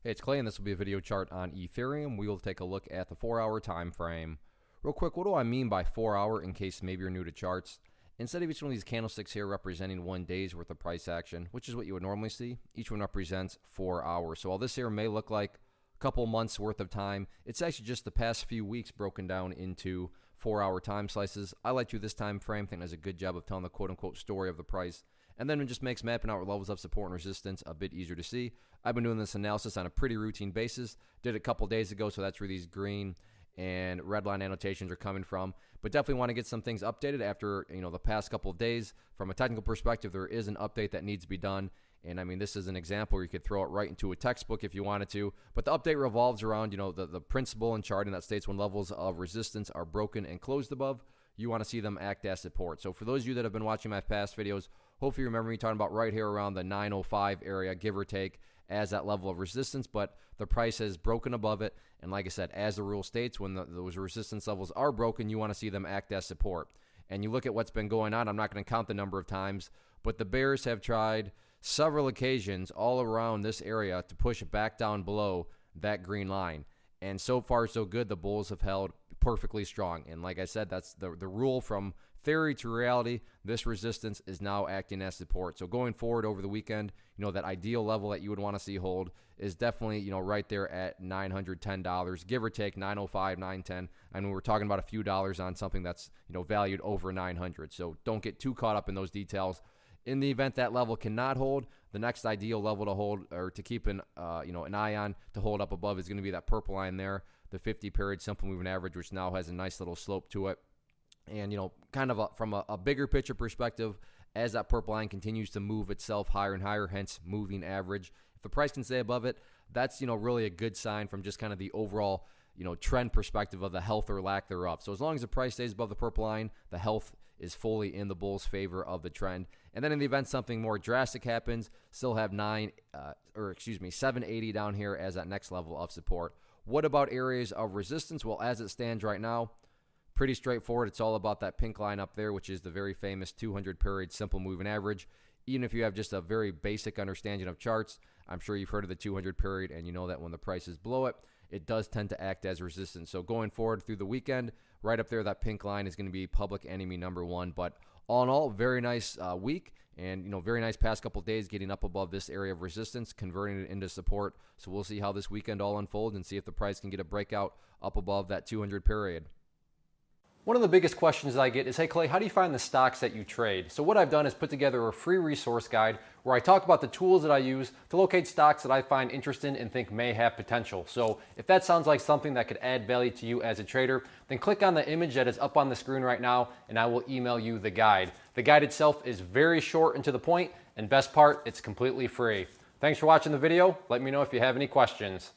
Hey, it's Clay, and this will be a video chart on Ethereum. We will take a look at the 4-hour time frame. Real quick, what do I mean by 4-hour in case maybe you're new to charts? Instead of each one of these candlesticks here representing 1 day's worth of price action, which is what you would normally see, each one represents 4 hours. So while this here may look like a couple months worth of time, it's actually just the past few weeks broken down into 4-hour time slices. I like to this time frame. I think it does a good job of telling the quote-unquote story of the price. And then it just makes mapping out levels of support and resistance a bit easier to see. I've been doing this analysis on a pretty routine basis. Did it a couple days ago, so that's where these green and red line annotations are coming from. But definitely want to get some things updated after the past couple of days. From a technical perspective, there is an update that needs to be done. And I mean, this is an example where you could throw it right into a textbook if you wanted to. But the update revolves around the principle in charting that states when levels of resistance are broken and closed above, you want to see them act as support. So for those of you that have been watching my past videos, hopefully you remember me talking about right here around the 905 area, give or take, as that level of resistance, but the price has broken above it. And like I said, as the rule states, when those resistance levels are broken, you want to see them act as support. And you look at what's been going on, I'm not going to count the number of times, but the bears have tried several occasions all around this area to push it back down below that green line. And so far, so good. The bulls have held perfectly strong. And like I said, that's the rule from theory to reality. This resistance is now acting as support. So going forward over the weekend, that ideal level that you would want to see hold is definitely, right there at $910, give or take 905, 910. I mean, we're talking about a few dollars on something that's, valued over 900. So don't get too caught up in those details. In the event that level cannot hold, the next ideal level to hold or to keep an eye on to hold up above is going to be that purple line there, the 50-period simple moving average, which now has a nice little slope to it. And, kind of from a bigger picture perspective, as that purple line continues to move itself higher and higher, hence moving average, if the price can stay above it, that's, really a good sign from just kind of the overall, trend perspective of the health or lack thereof. So as long as the price stays above the purple line, the health is fully in the bulls' favor of the trend. And then in the event something more drastic happens, still have 780 down here as that next level of support. What about areas of resistance? Well, as it stands right now, pretty straightforward. It's all about that pink line up there, which is the very famous 200-period simple moving average. Even if you have just a very basic understanding of charts, I'm sure you've heard of the 200-period, and you know that when the price is below it, it does tend to act as resistance. So going forward through the weekend, right up there, that pink line is going to be public enemy number one. But all in all, very nice week, and very nice past couple of days getting up above this area of resistance, converting it into support. So we'll see how this weekend all unfolds and see if the price can get a breakout up above that 200-period. One of the biggest questions I get is, hey Clay, how do you find the stocks that you trade? So what I've done is put together a free resource guide where I talk about the tools that I use to locate stocks that I find interesting and think may have potential. So if that sounds like something that could add value to you as a trader, then click on the image that is up on the screen right now and I will email you the guide. The guide itself is very short and to the point, and best part, it's completely free. Thanks for watching the video. Let me know if you have any questions.